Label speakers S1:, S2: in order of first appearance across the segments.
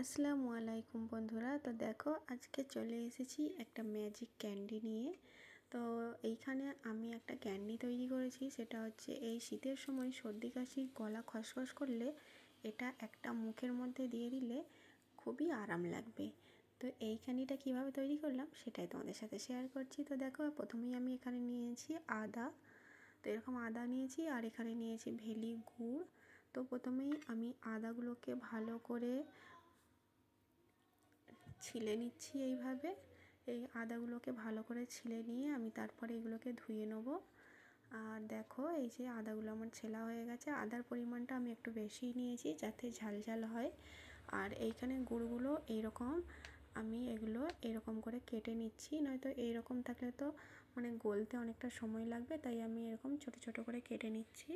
S1: আসসালামু আলাইকুম বন্ধুরা। তো দেখো আজকে চলে এসেছি একটা ম্যাজিক ক্যান্ডি নিয়ে। তো এইখানে আমি একটা ক্যান্ডি তৈরি করেছি, সেটা হচ্ছে এই শীতের সময় সর্দি কাশি গলা খসখস করলে এটা একটা মুখের মধ্যে দিয়ে দিলে খুবই আরাম লাগবে। তো এই ক্যান্ডিটা কিভাবে তৈরি করলাম সেটাই তোমাদের সাথে শেয়ার করছি। তো দেখো প্রথমেই আমি এখানে নিয়েছি আদা। তো এরকম আদা নিয়েছি আর এখানে নিয়েছি ভেলি গুড়। তো প্রথমেই আমি আদাগুলোকে ভালো করে ছিলে নিচ্ছি। এইভাবে এই আদাগুলোকে ভালো করে ছিলে নিয়ে আমি তারপরে এগুলোকে ধুয়ে নেব। আর দেখো এই যে আদাগুলো আমার ছেলা হয়ে গেছে। আদার পরিমাণটা আমি একটু বেশি নিয়েছি যাতে ঝাল হয়। আর এইখানে গুড়গুলো এইরকম আমি এগুলো এরকম করে কেটে নিচ্ছি, নয়তো এইরকম থাকলে তো মানে গলতে অনেকটা সময় লাগবে, তাই আমি এরকম ছোট ছোট করে কেটে নিচ্ছি।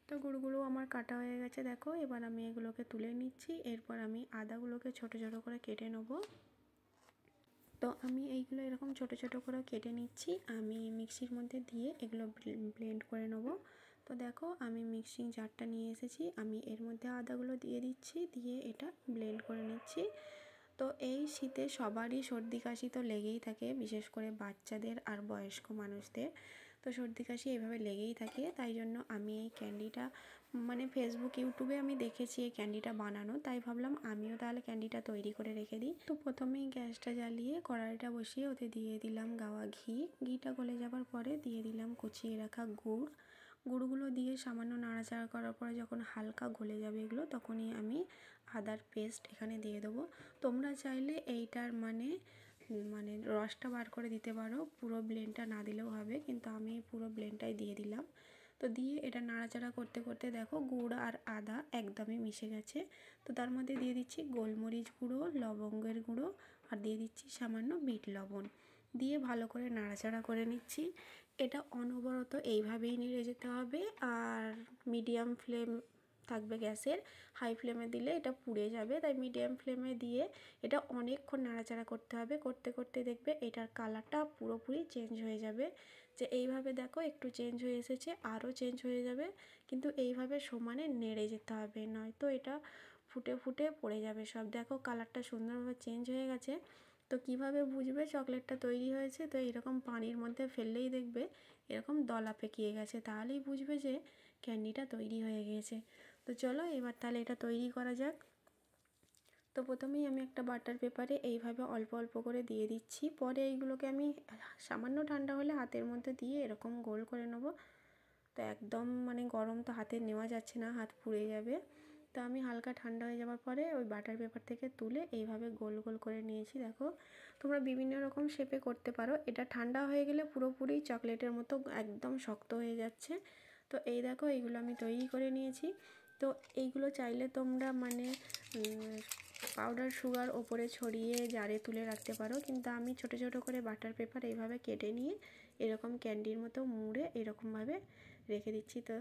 S1: তো গুড়গুলো আমার কাটা হয়ে গেছে দেখো। এবার আমি এগুলোকে তুলে নিচ্ছি। এরপর আমি আদাগুলোকে ছোট ছোট করে কেটে নেব। তো আমি এইগুলো এরকম ছোট ছোট করে কেটে নিচ্ছি। আমি মিক্সির মধ্যে দিয়ে এগুলো ব্লেন্ড করে নেব। তো দেখো আমি মিক্সিং জারটা নিয়ে এসেছি, আমি এর মধ্যে আদাগুলো দিয়ে দিচ্ছি, দিয়ে এটা ব্লেন্ড করে নিচ্ছি। তো এই শীতে সবারই সর্দি কাশি তো লেগেই থাকে, বিশেষ করে বাচ্চাদের আর বয়স্ক মানুষদের তো সর্দি কাশি এভাবে লেগেই থাকে। তাই জন্য আমি এই ক্যান্ডিটা মানে ফেসবুক ইউটিউবে আমি দেখেছি এই ক্যান্ডিটা বানানো, তাই ভাবলাম আমিও তাহলে ক্যান্ডিটা তৈরি করে রেখে দিই। তো প্রথমেই গ্যাসটা জ্বালিয়ে কড়াইটা বসিয়ে ওতে দিয়ে দিলাম গাওয়া ঘিটা গলে যাবার পরে দিয়ে দিলাম কুচিয়ে রাখা গুড়গুলো দিয়ে সামান্য নাড়াচাড়া করার পরে যখন হালকা গলে যাবে এগুলো, তখনই আমি আদার পেস্ট এখানে দিয়ে দেবো। তোমরা চাইলে এইটার মানে রসটা বার করে দিতে পারো, পুরো ব্লেন্ডটা না দিলেও হবে, কিন্তু আমি পুরো ব্লেন্ডটাই দিয়ে দিলাম। তো দিয়ে এটা নাড়াচাড়া করতে করতে দেখো গুড় আর আদা একদমই মিশে গেছে। তো তার মধ্যে দিয়ে দিচ্ছি গোলমরিচ গুঁড়ো, লবঙ্গের গুঁড়ো আর দিয়ে দিচ্ছি সামান্য বিট লবণ, দিয়ে ভালো করে নাড়াচাড়া করে নিচ্ছি। এটা অনবরত এইভাবেই নেড়ে যেতে হবে। আর মিডিয়াম ফ্লেম থাকবে গ্যাসের, হাই ফ্লেমে দিলে এটা পুড়ে যাবে, তাই মিডিয়াম ফ্লেমে দিয়ে এটা অনেকক্ষণ নাড়াচাড়া করতে হবে। করতে করতে দেখবে এটার কালারটা পুরোপুরি চেঞ্জ হয়ে যাবে। যে এইভাবে দেখো একটু চেঞ্জ হয়ে এসেছে, আরও চেঞ্জ হয়ে যাবে, কিন্তু এইভাবে সমানে নেড়ে যেতে হবে, নয়তো এটা ফুটে ফুটে পড়ে যাবে সব। দেখো কালারটা সুন্দরভাবে চেঞ্জ হয়ে গেছে। তো কিভাবে বুঝবে চকলেটটা তৈরি হয়েছে? তো এরকম পানির মধ্যে ফেললেই দেখবে এরকম দলা পেকিয়ে গেছে, তাহলেই বুঝবে যে ক্যান্ডিটা তৈরি হয়ে গিয়েছে। তো চলো এবার তাহলে এটা তৈরি করা যাক। তো প্রথমেই আমি একটা বাটার পেপারে এইভাবে অল্প অল্প করে দিয়ে দিচ্ছি। পরে এইগুলোকে আমি সামান্য ঠান্ডা হলে হাতের মধ্যে দিয়ে এরকম গোল করে নেব। তো একদম মানে গরম তো হাতে নেওয়া যাচ্ছে না, হাত পুড়ে যাবে। তো আমি হালকা ঠান্ডা হয়ে যাওয়ার পরে ওই বাটার পেপার থেকে তুলে এইভাবে গোল গোল করে নিয়েছি। দেখো তোমরা বিভিন্ন রকম শেপে করতে পারো। এটা ঠান্ডা হয়ে গেলে পুরোপুরি চকলেটের মতো একদম শক্ত হয়ে যাচ্ছে। তো এই দেখো এইগুলো আমি তৈরি করে নিয়েছি। তো এইগুলো চাইলে তোমরা মানে পাউডার সুগার ওপরে ছড়িয়ে জারে তুলে রাখতে পারো, কিন্তু আমি ছোট ছোট করে বাটার পেপার এইভাবে কেটে নিয়ে এরকম ক্যান্ডির মতো মুড়ে এরকমভাবে রেখে দিচ্ছি। তো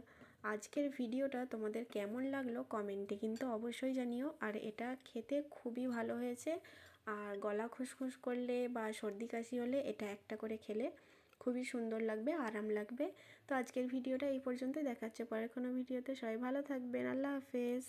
S1: আজকের ভিডিওটা তোমাদের কেমন লাগলো কমেন্টে কিন্তু অবশ্যই জানিও। আর এটা খেতে খুবই ভালো হয়েছে, আর গলা খুসখুস করলে বা সর্দি কাশি হলে এটা একটা করে খেলে খুবই সুন্দর লাগবে, আরাম লাগবে। তো আজকের ভিডিওটা এই পর্যন্তই, দেখাচ্ছে পরের কোনো ভিডিওতে। সবাই ভালো থাকবেন, আল্লাহ হাফেজ।